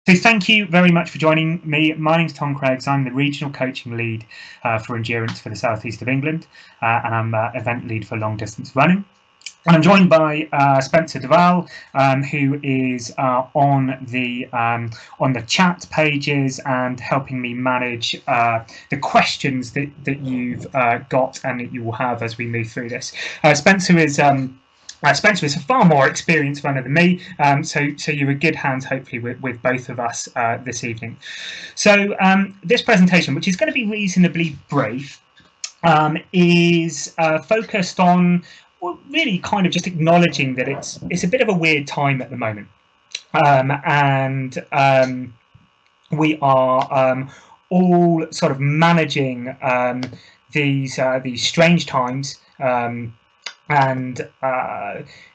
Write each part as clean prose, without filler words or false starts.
So thank you very much for joining me. My name's Tom Craggs. I'm the regional coaching lead for endurance for the southeast of England, and I'm event lead for long distance running. And I'm joined by Spencer Duval, who is on the chat pages and helping me manage the questions that you've got and that you will have as we move through this. Spencer is a far more experienced runner than me, so you're in good hands, hopefully, with both of us this evening. So this presentation, which is going to be reasonably brief, is focused on really kind of just acknowledging that it's a bit of a weird time at the moment, and we are all sort of managing these strange times. And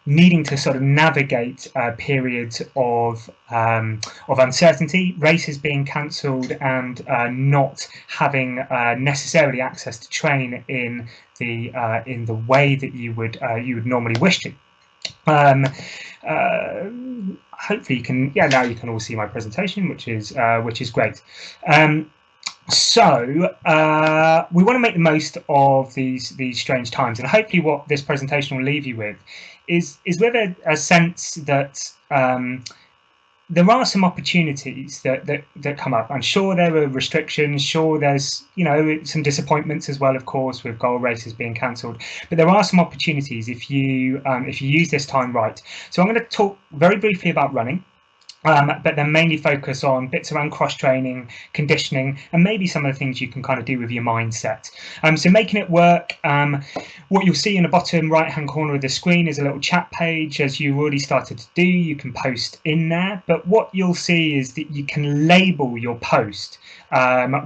needing to sort of navigate periods of uncertainty, races being cancelled, and not having necessarily access to train in the way that you would normally wish to. Hopefully you can, now you can all see my presentation, which is great. So we want to make the most of these strange times, and hopefully what this presentation will leave you with is with a sense that there are some opportunities that come up. I'm sure there are restrictions, sure there's some disappointments as well, of course, with goal races being cancelled, but there are some opportunities if you use this time right. So I'm going to talk very briefly about running. But then mainly focus on bits around cross-training, conditioning, and maybe some of the things you can kind of do with your mindset. So making it work, what you'll see in the bottom right-hand corner of the screen is a little chat page. As you already started to do, you can post in there. But what you'll see is that you can label your post,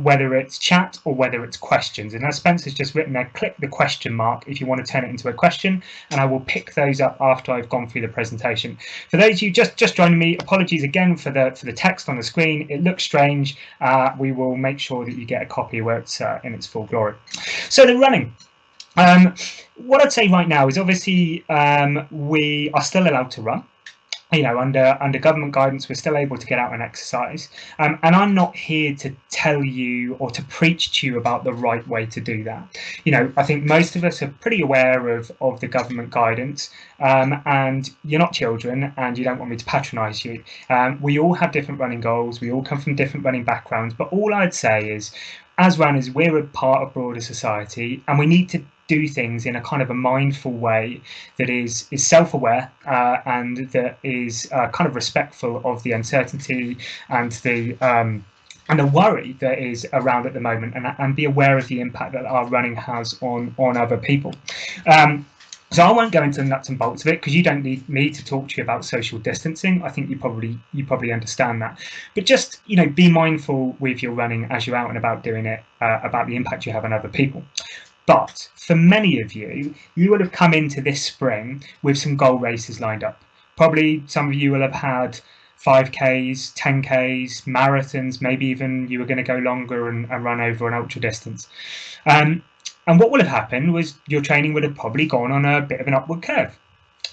whether it's chat or whether it's questions. And as Spencer's just written there, click the question mark if you want to turn it into a question, and I will pick those up after I've gone through the presentation. For those of you just joining me, apologies again for the text on the screen. It looks strange. We will make sure that you get a copy where it's in its full glory. So the running. What I'd say right now is obviously we are still allowed to run. Under government guidance, we're still able to get out and exercise. And I'm not here to tell you or to preach to you about the right way to do that. I think most of us are pretty aware of the government guidance, and you're not children and you don't want me to patronise you. We all have different running goals. We all come from different running backgrounds. But all I'd say is, as runners, we're a part of broader society, and we need to do things in a kind of a mindful way that is self-aware and that is kind of respectful of the uncertainty and the worry that is around at the moment, and be aware of the impact that our running has on other people. So I won't go into the nuts and bolts of it, because you don't need me to talk to you about social distancing. I think you probably understand that. But just be mindful with your running as you're out and about doing it, about the impact you have on other people. But for many of you, you would have come into this spring with some goal races lined up. Probably some of you will have had 5Ks, 10Ks, marathons, maybe even you were going to go longer and run over an ultra distance. And what will have happened was your training would have probably gone on a bit of an upward curve.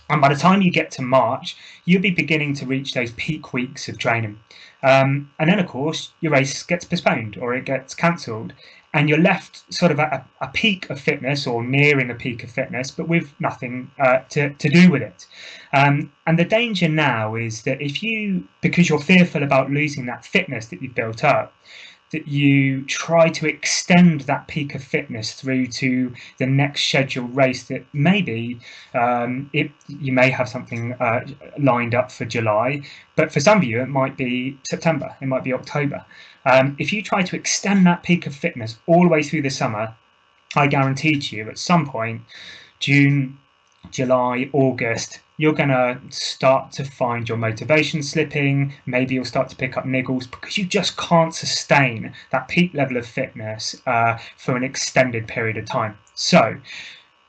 And by the time you get to March, you'll be beginning to reach those peak weeks of training. And then, of course, your race gets postponed or it gets cancelled. And you're left sort of at a peak of fitness, or nearing a peak of fitness, but with nothing to do with it. And the danger now is that because you're fearful about losing that fitness that you've built up, that you try to extend that peak of fitness through to the next scheduled race that maybe you may have something lined up for July, but for some of you it might be September, it might be October. If you try to extend that peak of fitness all the way through the summer, I guarantee to you at some point, June, July, August, you're going to start to find your motivation slipping. Maybe you'll start to pick up niggles because you just can't sustain that peak level of fitness for an extended period of time. So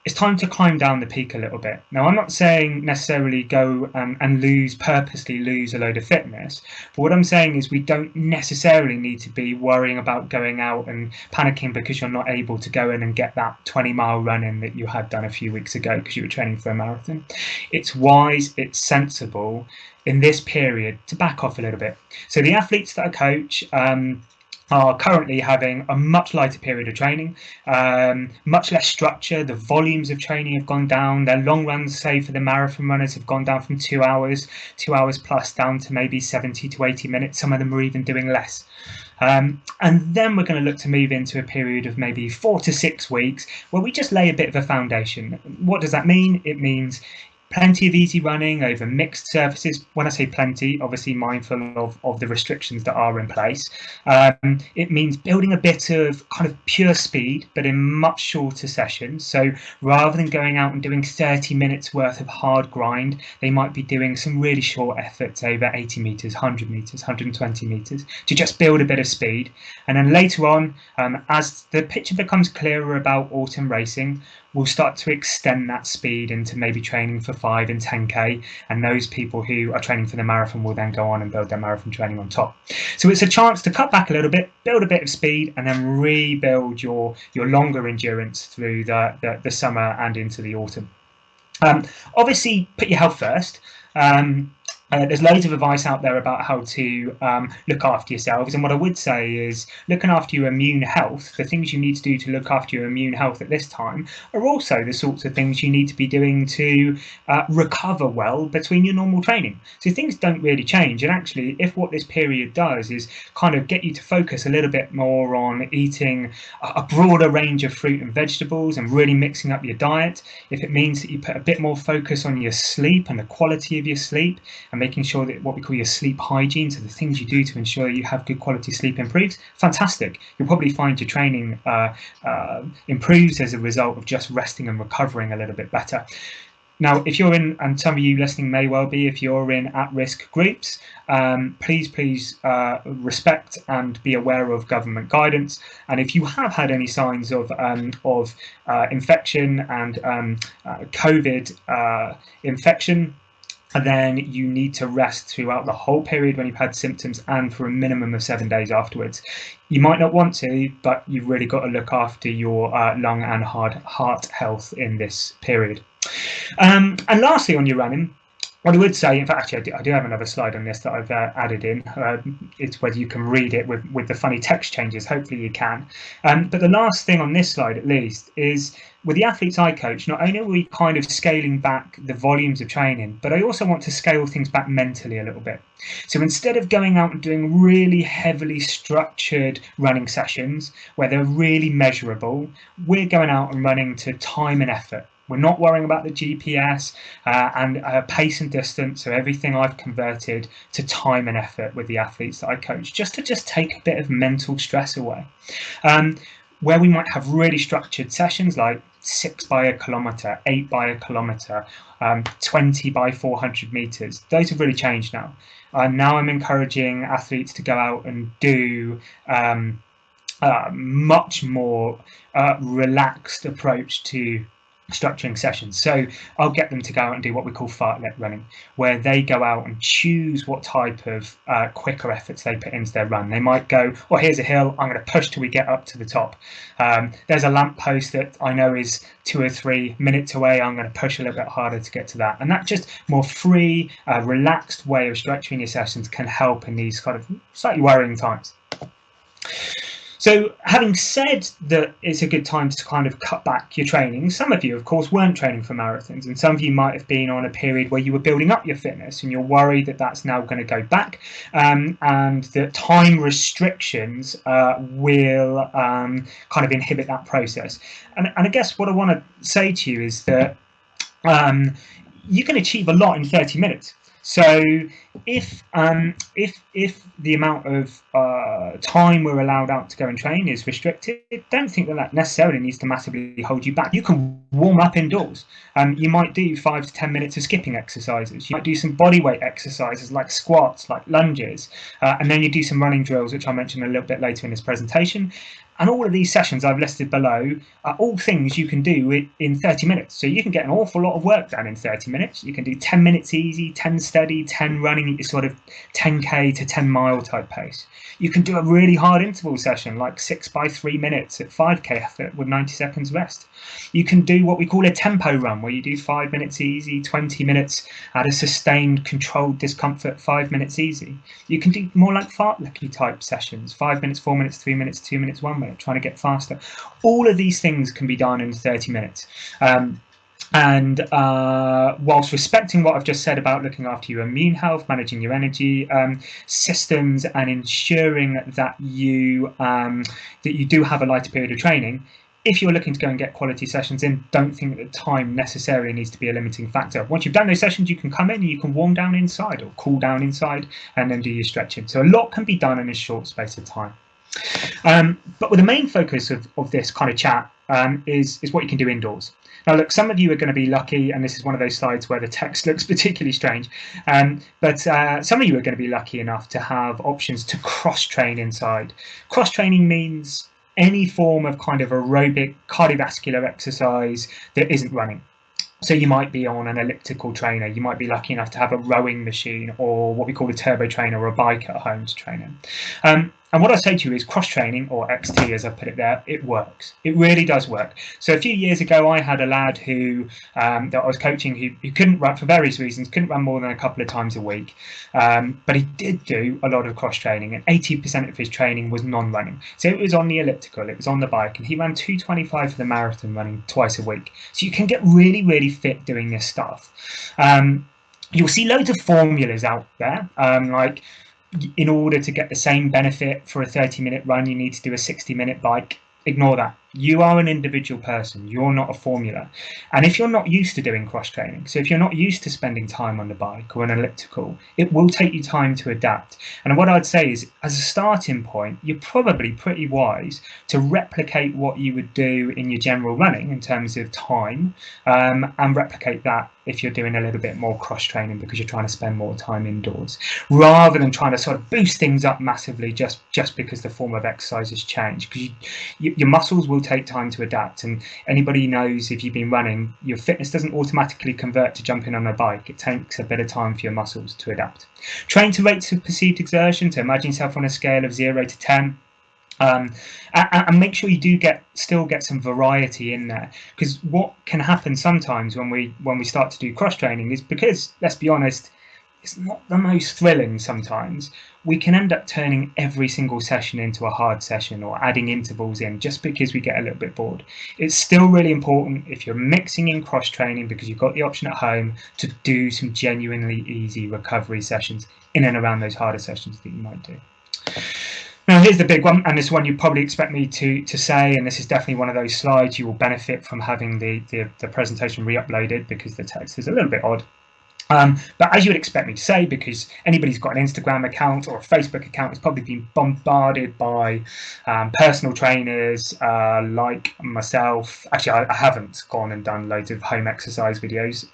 it's time to climb down the peak a little bit. Now, I'm not saying necessarily go and purposely lose a load of fitness, but what I'm saying is we don't necessarily need to be worrying about going out and panicking because you're not able to go in and get that 20-mile run in that you had done a few weeks ago because you were training for a marathon. It's wise, it's sensible in this period to back off a little bit. So the athletes that I coach, are currently having a much lighter period of training, much less structure. The volumes of training have gone down. Their long runs, say for the marathon runners, have gone down from 2 hours plus, down to maybe 70 to 80 minutes. Some of them are even doing less. And then we're going to look to move into a period of maybe 4 to 6 weeks where we just lay a bit of a foundation. What does that mean? It means plenty of easy running over mixed surfaces. When I say plenty, obviously mindful of the restrictions that are in place. It means building a bit of kind of pure speed, but in much shorter sessions. So rather than going out and doing 30 minutes worth of hard grind, they might be doing some really short efforts over 80 meters, 100 meters, 120 meters to just build a bit of speed. And then later on, as the picture becomes clearer about autumn racing, we'll start to extend that speed into maybe training for 5 and 10k, and those people who are training for the marathon will then go on and build their marathon training on top. So it's a chance to cut back a little bit, build a bit of speed, and then rebuild your longer endurance through the summer and into the autumn. Obviously, put your health first. There's loads of advice out there about how to look after yourselves, and what I would say is looking after your immune health. The things you need to do to look after your immune health at this time are also the sorts of things you need to be doing to recover well between your normal training. So things don't really change, and actually if what this period does is kind of get you to focus a little bit more on eating a broader range of fruit and vegetables and really mixing up your diet, if it means that you put a bit more focus on your sleep and the quality of your sleep, and making sure that what we call your sleep hygiene, so the things you do to ensure you have good quality sleep, improves, fantastic. You'll probably find your training improves as a result of just resting and recovering a little bit better. Now, if you're in, and some of you listening may well be, if you're in at-risk groups, please respect and be aware of government guidance. And if you have had any signs of infection and COVID infection, and then you need to rest throughout the whole period when you've had symptoms and for a minimum of 7 days afterwards. You might not want to, but you've really got to look after your lung and heart health in this period. And lastly, on your running, what I would say, in fact, actually, I do have another slide on this that I've added in. It's whether you can read it with the funny text changes. Hopefully you can. But the last thing on this slide, at least, is with the athletes I coach, not only are we kind of scaling back the volumes of training, but I also want to scale things back mentally a little bit. So instead of going out and doing really heavily structured running sessions where they're really measurable, we're going out and running to time and effort. We're not worrying about the GPS and pace and distance. So everything I've converted to time and effort with the athletes that I coach, just to take a bit of mental stress away. Where we might have really structured sessions like 6 by a kilometre, 8 by a kilometre, 20 by 400 metres. Those have really changed now. Now I'm encouraging athletes to go out and do much more relaxed approach to structuring sessions. So I'll get them to go out and do what we call fartlek running, where they go out and choose what type of quicker efforts they put into their run. They might go, oh, here's a hill, I'm going to push till we get up to the top. There's a lamp post that I know is 2 or 3 minutes away, I'm going to push a little bit harder to get to that. And that just more free, relaxed way of structuring your sessions can help in these kind of slightly worrying times. So having said that it's a good time to kind of cut back your training, some of you, of course, weren't training for marathons, and some of you might have been on a period where you were building up your fitness and you're worried that that's now going to go back, and that time restrictions will kind of inhibit that process. And I guess what I want to say to you is that you can achieve a lot in 30 minutes. So if the amount of time we're allowed out to go and train is restricted, don't think that necessarily needs to massively hold you back. You can warm up indoors. You might do 5 to 10 minutes of skipping exercises. You might do some body weight exercises like squats, like lunges, and then you do some running drills, which I'll mention a little bit later in this presentation. And all of these sessions I've listed below are all things you can do in 30 minutes. So you can get an awful lot of work done in 30 minutes. You can do 10 minutes easy, 10 steady, 10 running at your sort of 10k to 10 mile type pace. You can do a really hard interval session like 6 by 3 minutes at 5k effort with 90 seconds rest. You can do what we call a tempo run, where you do 5 minutes easy, 20 minutes at a sustained controlled discomfort, 5 minutes easy. You can do more like fartlek type sessions, 5 minutes, 4 minutes, 3 minutes, 2 minutes, 1 minute, trying to get faster. All of these things can be done in 30 minutes. And whilst respecting what I've just said about looking after your immune health, managing your energy systems, and ensuring that you do have a lighter period of training, if you're looking to go and get quality sessions in, don't think that time necessarily needs to be a limiting factor. Once you've done those sessions, you can come in and you can warm down inside or cool down inside and then do your stretching. So a lot can be done in a short space of time. But with the main focus of this kind of chat is what you can do indoors. Now, look, some of you are going to be lucky, and this is one of those slides where the text looks particularly strange, but some of you are going to be lucky enough to have options to cross-train inside. Cross-training means any form of kind of aerobic cardiovascular exercise that isn't running. So you might be on an elliptical trainer, you might be lucky enough to have a rowing machine or what we call a turbo trainer or a bike at home to train in. And what I say to you is cross-training, or XT as I put it there, it works. It really does work. So a few years ago, I had a lad who that I was coaching who couldn't run for various reasons, couldn't run more than a couple of times a week. But he did do a lot of cross-training, and 80% of his training was non-running. So it was on the elliptical, it was on the bike, and he ran 2:25 for the marathon running twice a week. So you can get really, really fit doing this stuff. You'll see loads of formulas out there, like in order to get the same benefit for a 30-minute run, you need to do a 60-minute bike. Ignore that. You are an individual person. You're not a formula. And if you're not used to doing cross training, so if you're not used to spending time on the bike or an elliptical, it will take you time to adapt. And what I'd say is, as a starting point, you're probably pretty wise to replicate what you would do in your general running in terms of time, and replicate that if you're doing a little bit more cross training because you're trying to spend more time indoors, rather than trying to sort of boost things up massively just because the form of exercise has changed. Because your muscles will take time to adapt, and anybody knows if you've been running, your fitness doesn't automatically convert to jumping on a bike. It takes a bit of time for your muscles to adapt. Train to rates of perceived exertion, so imagine yourself on a scale of 0 to 10. And make sure you do still get some variety in there, because what can happen sometimes when we start to do cross training is, because let's be honest, it's not the most thrilling sometimes, we can end up turning every single session into a hard session or adding intervals in just because we get a little bit bored. It's still really important, if you're mixing in cross training because you've got the option at home, to do some genuinely easy recovery sessions in and around those harder sessions that you might do. Now here's the big one, and this one you probably expect me to say, and this is definitely one of those slides you will benefit from having the presentation re-uploaded, because the text is a little bit odd. But as you would expect me to say, because anybody who's got an Instagram account or a Facebook account has probably been bombarded by personal trainers like myself. Actually, I haven't gone and done loads of home exercise videos,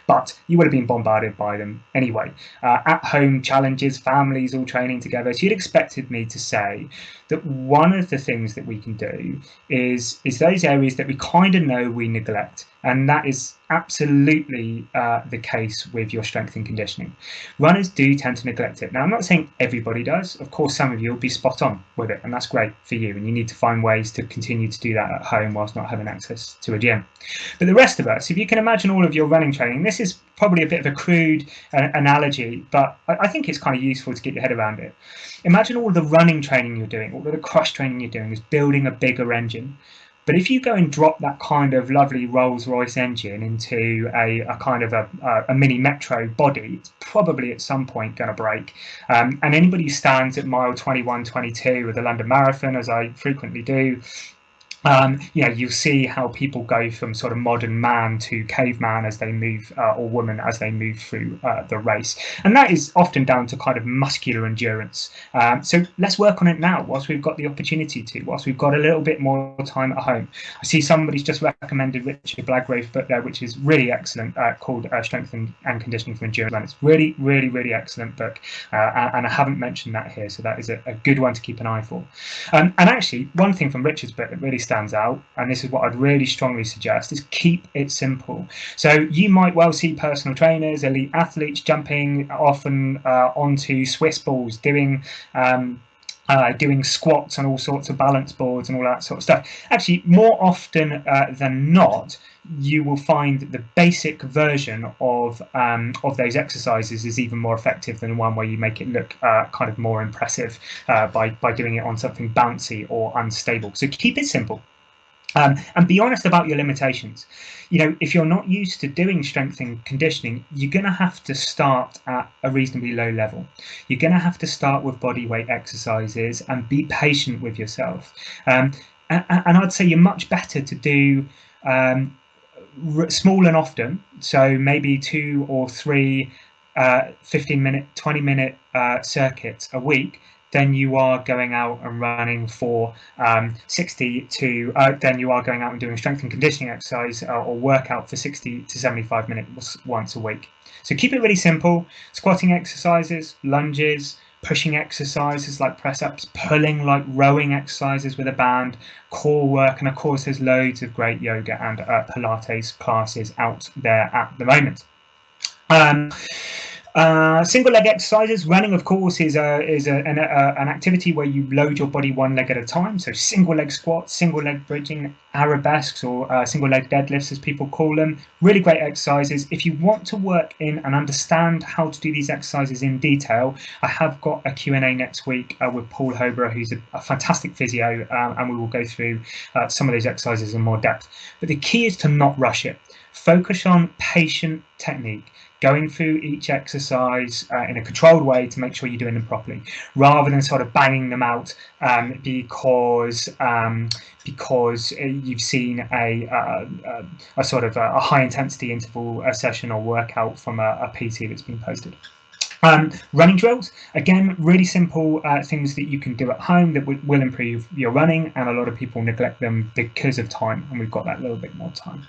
but you would have been bombarded by them anyway. At-home challenges, families all training together. So you'd expected me to say that one of the things that we can do is those areas that we kind of know we neglect. And that is absolutely the case with your strength and conditioning. Runners do tend to neglect it. Now, I'm not saying everybody does. Of course, some of you will be spot on with it, and that's great for you. And you need to find ways to continue to do that at home whilst not having access to a gym. But the rest of us, if you can imagine all of your running training, this is probably a bit of a crude analogy, but I think it's kind of useful to get your head around it. Imagine all the running training you're doing, all of the cross training you're doing is building a bigger engine. But if you go and drop that kind of lovely Rolls-Royce engine into a kind of a mini metro body, it's probably at some point going to break. And anybody who stands at mile 21, 22 of the London Marathon, as I frequently do, You'll see how people go from sort of modern man to caveman as they move, or woman as they move through the race, and that is often down to kind of muscular endurance. So let's work on it now, whilst we've got the opportunity to, whilst we've got a little bit more time at home. I see somebody's just recommended Richard Blaggrove's book there, which is really excellent, called Strength and Conditioning for Endurance. And it's really, really, really excellent book, and I haven't mentioned that here, so that is a good one to keep an eye for. And actually, one thing from Richard's book that really stands out, and this is what I'd really strongly suggest, is keep it simple. So you might well see personal trainers, elite athletes jumping often onto Swiss balls, doing squats on all sorts of balance boards and all that sort of stuff. Actually, more often than not, you will find that the basic version of those exercises is even more effective than one where you make it look kind of more impressive by doing it on something bouncy or unstable. So keep it simple. And be honest about your limitations. If you're not used to doing strength and conditioning, you're going to have to start at a reasonably low level. You're going to have to start with body weight exercises and be patient with yourself. And I'd say you're much better to do small and often, so maybe 2 or 3 15-minute, 20-minute circuits a week, then you are going out and running for 60 to then you are going out and doing strength and conditioning exercise or workout for 60 to 75 minutes once a week. So keep it really simple. Squatting exercises, lunges, pushing exercises like press-ups, pulling like rowing exercises with a band, core work, and of course there's loads of great yoga and Pilates classes out there at the moment. Single leg exercises. Running, of course, is an activity where you load your body one leg at a time. So single leg squats, single leg bridging, arabesques, or single leg deadlifts, as people call them. Really great exercises. If you want to work in and understand how to do these exercises in detail, I have got a Q&A next week with Paul Hoborough, who's a fantastic physio, and we will go through some of those exercises in more depth. But the key is to not rush it. Focus on patient technique, going through each exercise in a controlled way to make sure you're doing them properly, rather than sort of banging them out because you've seen a sort of a high intensity interval session or workout from a PT that's been posted. Running drills, again, really simple things that you can do at home that will improve your running, and a lot of people neglect them because of time, and we've got that little bit more time.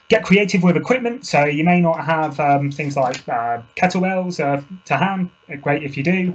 Get creative with equipment. So you may not have things like kettlebells to hand. Great if you do.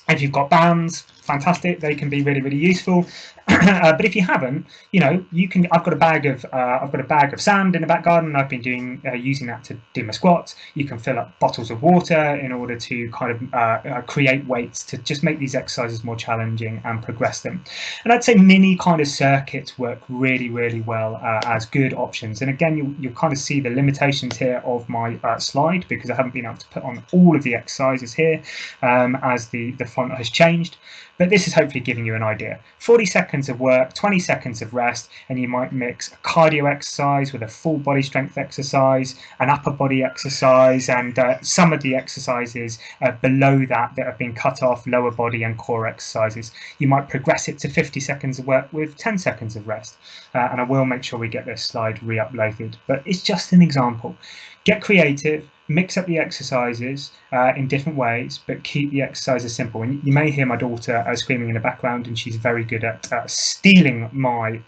If you've got bands, fantastic. They can be really, really useful. But if you haven't, you can. I've got a bag of sand in the back garden. I've been using that to do my squats. You can fill up bottles of water in order to kind of create weights to just make these exercises more challenging and progress them. And I'd say mini kind of circuits work really, really well as good options. And again, you'll kind of see the limitations here of my slide, because I haven't been able to put on all of the exercises here as the font has changed. But this is hopefully giving you an idea. 40 seconds of work, 20 seconds of rest, and you might mix a cardio exercise with a full body strength exercise, an upper body exercise, and some of the exercises below that have been cut off, lower body and core exercises. You might progress it to 50 seconds of work with 10 seconds of rest. And I will make sure we get this slide re-uploaded. But it's just an example. Get creative. Mix up the exercises in different ways, but keep the exercises simple. And you may hear my daughter screaming in the background, and she's very good at stealing my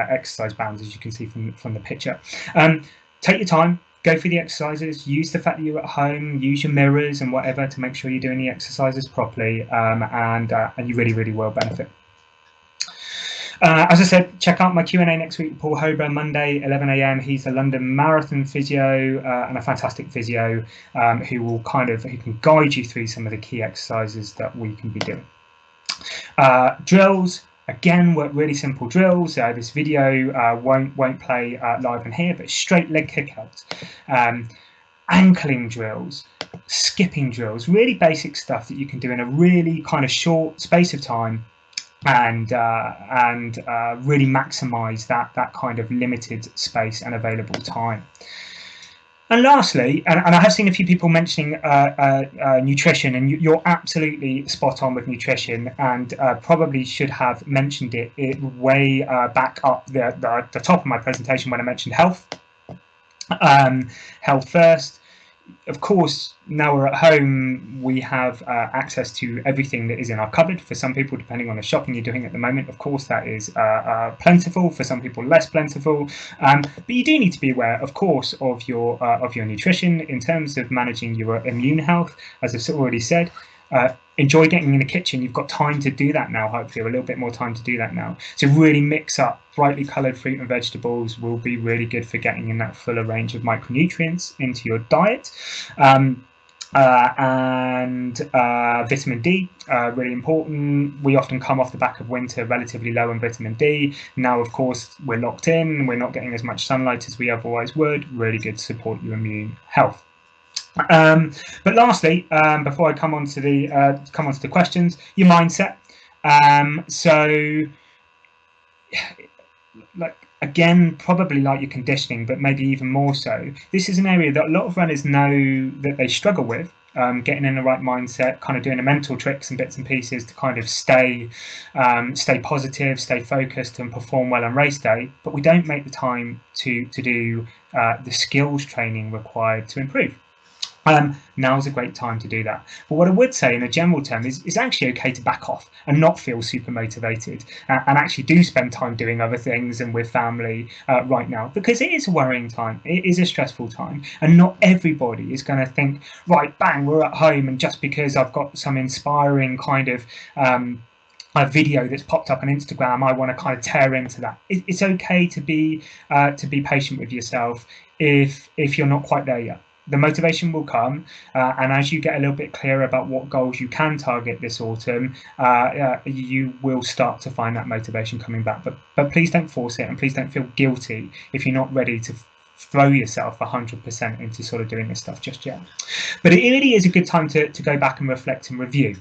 exercise bands, as you can see from the picture. Take your time, go through the exercises, use the fact that you're at home, use your mirrors and whatever to make sure you're doing the exercises properly, and you really, really will benefit. As I said, check out my Q&A next week with Paul Hoborough, Monday, 11 AM. He's a London Marathon physio and a fantastic physio who can guide you through some of the key exercises that we can be doing. Drills, again, work really simple drills. This video won't play live in here, but straight leg kickouts, ankling drills, skipping drills, really basic stuff that you can do in a really kind of short space of time, and really maximize that kind of limited space and available time. And lastly, and I have seen a few people mentioning nutrition, and you're absolutely spot on with nutrition, and probably should have mentioned it way back up the top of my presentation when I mentioned health. Health first. Of course, now we're at home, we have access to everything that is in our cupboard. For some people, depending on the shopping you're doing at the moment, of course, that is plentiful. For some people, less plentiful. But you do need to be aware, of course, of your nutrition in terms of managing your immune health. As I've already said, enjoy getting in the kitchen. You've got time to do that now, hopefully, or a little bit more time to do that now. So really mix up brightly coloured fruit and vegetables will be really good for getting in that fuller range of micronutrients into your diet. And vitamin D, really important. We often come off the back of winter relatively low on vitamin D. Now, of course, we're locked in. We're not getting as much sunlight as we otherwise would. Really good to support your immune health. But lastly, before I come on to the questions, your mindset. So, like again, probably like your conditioning, but maybe even more so. This is an area that a lot of runners know that they struggle with. Getting in the right mindset, kind of doing the mental tricks and bits and pieces to kind of stay positive, stay focused, and perform well on race day. But we don't make the time to do the skills training required to improve. Now's a great time to do that. But what I would say in a general term is actually okay to back off and not feel super motivated and actually do spend time doing other things and with family right now, because it is a worrying time. It is a stressful time, and not everybody is going to think, right, bang, we're at home, and just because I've got some inspiring kind of a video that's popped up on Instagram, I want to kind of tear into that. It's okay to be patient with yourself if you're not quite there yet. The motivation will come, and as you get a little bit clearer about what goals you can target this autumn, you will start to find that motivation coming back. But please don't force it, and please don't feel guilty if you're not ready to throw yourself 100% into sort of doing this stuff just yet. But it really is a good time to go back and reflect and review.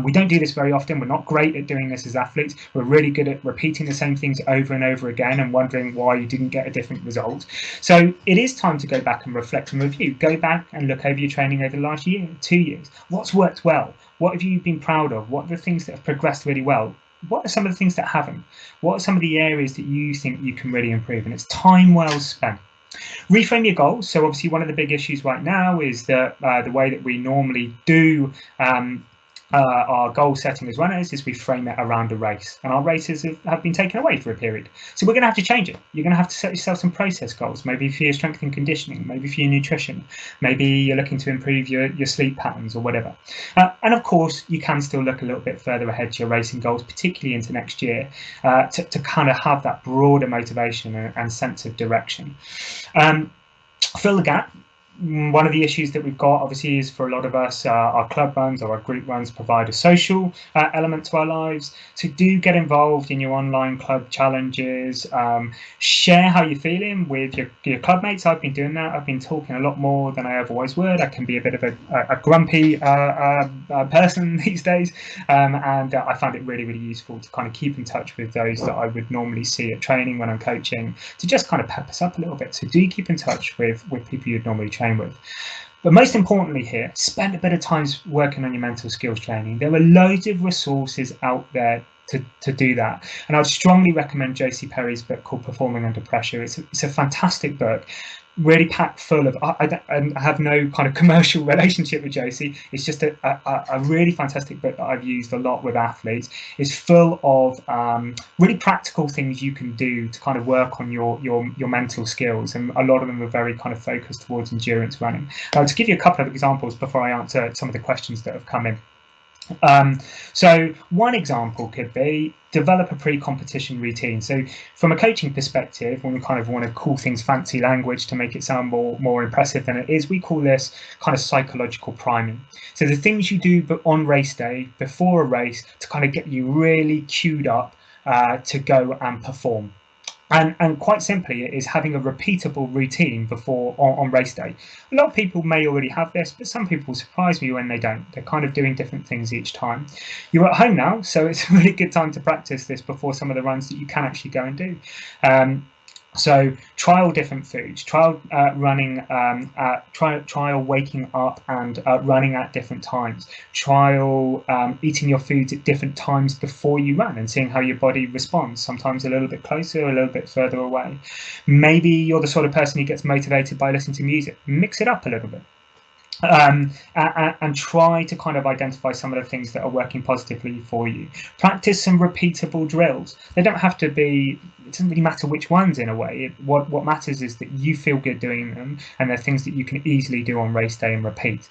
We don't do this very often. We're not great at doing this as athletes. We're really good at repeating the same things over and over again and wondering why you didn't get a different result. So it is time to go back and reflect and review. Go back and look over your training over the last year, 2 years. What's worked well? What have you been proud of? What are the things that have progressed really well? What are some of the things that haven't? What are some of the areas that you think you can really improve? And it's time well spent. Reframe your goals. So obviously one of the big issues right now is that the way that we normally do our goal setting as runners is we frame it around a race, and our races have been taken away for a period. So we're going to have to change it. You're going to have to set yourself some process goals, maybe for your strength and conditioning, maybe for your nutrition, maybe you're looking to improve your sleep patterns or whatever. And of course, you can still look a little bit further ahead to your racing goals, particularly into next year, to kind of have that broader motivation and sense of direction. Fill the gap. One of the issues that we've got, obviously, is for a lot of us, our club runs or our group runs provide a social element to our lives. So do get involved in your online club challenges. Share how you're feeling with your club mates. I've been doing that. I've been talking a lot more than I otherwise would. I can be a bit of a grumpy person these days, and I find it really, really useful to kind of keep in touch with those that I would normally see at training when I'm coaching, to just kind of pep us up a little bit. So do keep in touch with people you'd normally train with. But most importantly here, spend a bit of time working on your mental skills training. There are loads of resources out there to do that, and I'd strongly recommend Josie Perry's book called Performing Under Pressure. It's a fantastic book, really packed full of, I have no kind of commercial relationship with Josie. It's just a really fantastic book that I've used a lot with athletes. It's full of really practical things you can do to kind of work on your mental skills, and a lot of them are very kind of focused towards endurance running. To give you a couple of examples before I answer some of the questions that have come in. So one example could be develop a pre-competition routine. So from a coaching perspective, when we kind of want to call things fancy language to make it sound more impressive than it is, we call this kind of psychological priming. So the things you do on race day, before a race, to kind of get you really queued up to go and perform. And quite simply, it is having a repeatable routine before on race day. A lot of people may already have this, but some people surprise me when they don't. They're kind of doing different things each time. You're at home now, so it's a really good time to practice this before some of the runs that you can actually go and do. So trial different foods, trial trial waking up and running at different times, trial eating your foods at different times before you run and seeing how your body responds, sometimes a little bit closer, a little bit further away. Maybe you're the sort of person who gets motivated by listening to music. Mix it up a little bit. And try to kind of identify some of the things that are working positively for you. Practice some repeatable drills. They don't have to be, it doesn't really matter which ones in a way. What matters is that you feel good doing them, and they're things that you can easily do on race day and repeat.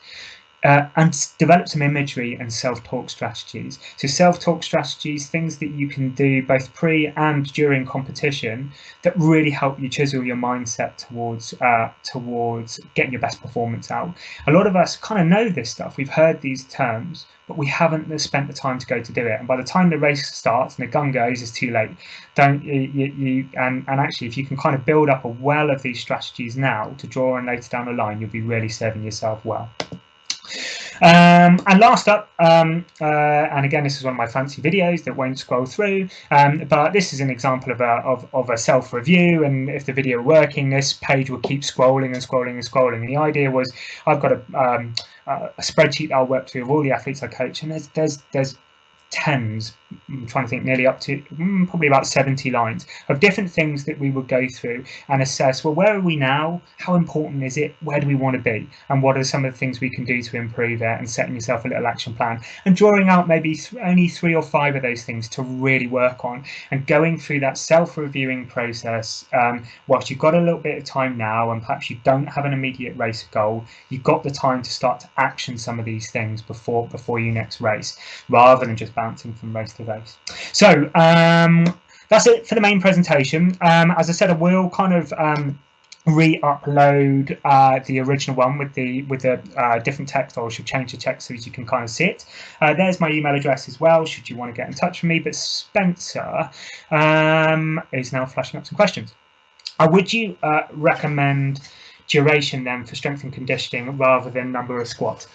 And develop some imagery and self-talk strategies. So self-talk strategies, things that you can do both pre and during competition that really help you chisel your mindset towards getting your best performance out. A lot of us kind of know this stuff. We've heard these terms, but we haven't spent the time to go to do it. And by the time the race starts and the gun goes, it's too late. And actually, if you can kind of build up a well of these strategies now to draw on later down the line, you'll be really serving yourself well. And last up, and again, this is one of my fancy videos that won't scroll through, but this is an example of a self-review, and if the video were working, this page will keep scrolling and scrolling and scrolling. And the idea was, I've got a spreadsheet that I'll work through of all the athletes I coach, and there's tens, I'm trying to think, nearly up to probably about 70 lines of different things that we would go through and assess, well, where are we now? How important is it? Where do we want to be? And what are some of the things we can do to improve it? And setting yourself a little action plan and drawing out maybe only 3 or 5 of those things to really work on, and going through that self-reviewing process. Whilst you've got a little bit of time now and perhaps you don't have an immediate race goal, you've got the time to start to action some of these things before you next race, rather than just bouncing from race to race. So that's it for the main presentation. As I said, I will kind of re-upload the original one with the different text, or I should change the text so that you can kind of see it. There's my email address as well, should you want to get in touch with me. But Spencer is now flashing up some questions. Would you recommend duration then for strength and conditioning rather than number of squats?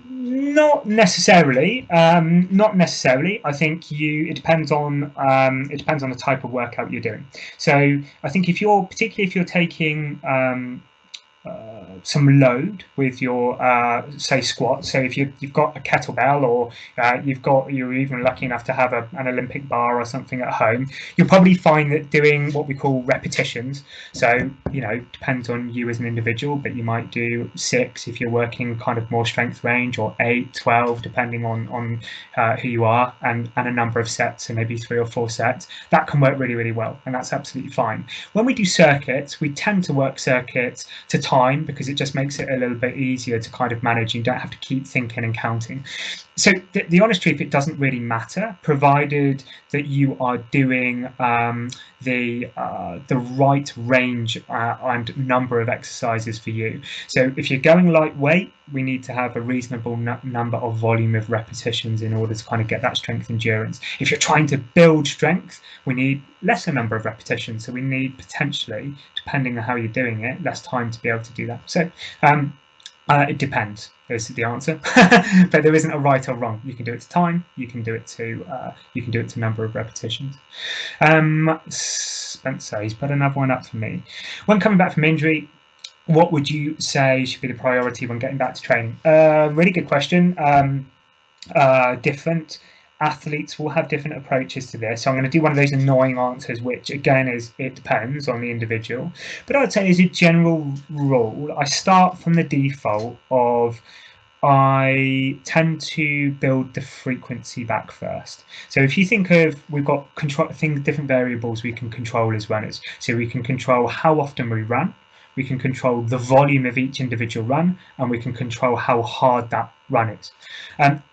Not necessarily. Not necessarily. I think it depends on the type of workout you're doing. So I think particularly if you're taking some load with your say squat. So if you've got a kettlebell, or you're even lucky enough to have an Olympic bar or something at home, you'll probably find that doing what we call repetitions, so depends on you as an individual, but you might do 6 if you're working kind of more strength range, or 8, 12 depending on who you are, and a number of sets, so maybe 3 or 4 sets. That can work really, really well, and that's absolutely fine. When we do circuits, we tend to work circuits to time, because it just makes it a little bit easier to kind of manage. You don't have to keep thinking and counting. So the honest truth, it doesn't really matter, provided that you are doing the right range and number of exercises for you. So if you're going lightweight, we need to have a reasonable number of volume of repetitions in order to kind of get that strength endurance. If you're trying to build strength, we need lesser number of repetitions. So we need potentially, depending on how you're doing it, less time to be able to do that. So it depends. Is the answer. But there isn't a right or wrong. You can do it to time. You can do it to number of repetitions. Spencer, he's put another one up for me. When coming back from injury, what would you say should be the priority when getting back to training? Really good question. Different athletes will have different approaches to this. So I'm going to do one of those annoying answers, which again is it depends on the individual. But I'd say as a general rule, I start from the default of I tend to build the frequency back first. So if you think of, we've got different variables we can control as runners. So we can control how often we run, we can control the volume of each individual run, and we can control how hard that run is.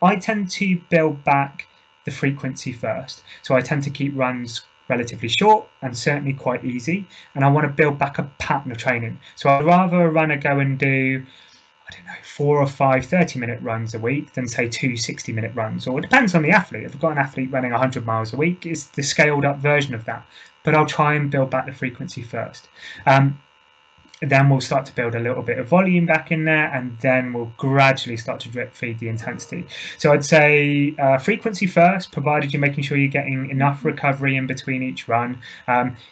I tend to build back the frequency first. So I tend to keep runs relatively short and certainly quite easy, and I want to build back a pattern of training. So I'd rather a runner go and do, I don't know, 4 or 5 30-minute runs a week than say 2 60-minute runs, or it depends on the athlete. If I've got an athlete running 100 miles a week, it's the scaled up version of that, but I'll try and build back the frequency first. then we'll start to build a little bit of volume back in there, and then we'll gradually start to drip feed the intensity. So I'd say frequency first, provided you're making sure you're getting enough recovery in between each run.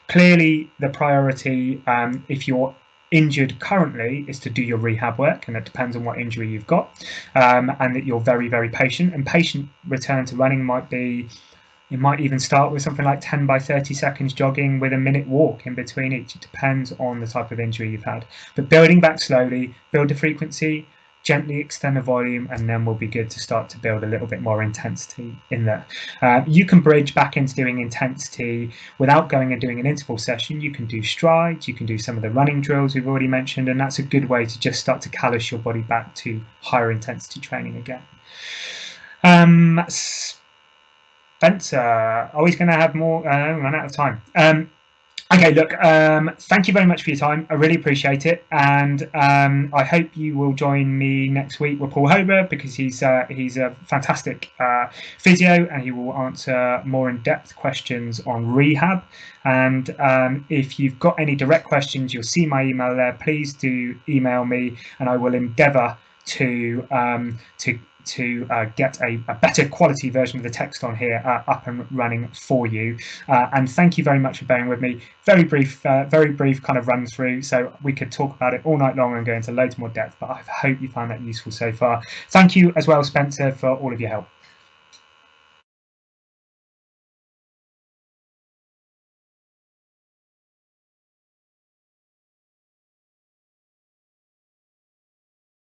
Clearly the priority, if you're injured currently, is to do your rehab work, and it depends on what injury you've got, and that you're very, very patient. And patient return to running might be, you might even start with something like 10 by 30 seconds jogging with a minute walk in between each. It depends on the type of injury you've had. But building back slowly, build the frequency, gently extend the volume, and then we'll be good to start to build a little bit more intensity in there. You can bridge back into doing intensity without going and doing an interval session. You can do strides, you can do some of the running drills we've already mentioned, and that's a good way to just start to callous your body back to higher intensity training again. Spencer, always going to have more, run out of time. Okay, look, thank you very much for your time. I really appreciate it. And I hope you will join me next week with Paul Hober, because he's a fantastic physio, and he will answer more in-depth questions on rehab. And if you've got any direct questions, you'll see my email there. Please do email me, and I will endeavour to get a better quality version of the text on here up and running for you. And thank you very much for bearing with me. Very brief kind of run through, so we could talk about it all night long and go into loads more depth, but I hope you found that useful so far. Thank you as well, Spencer, for all of your help.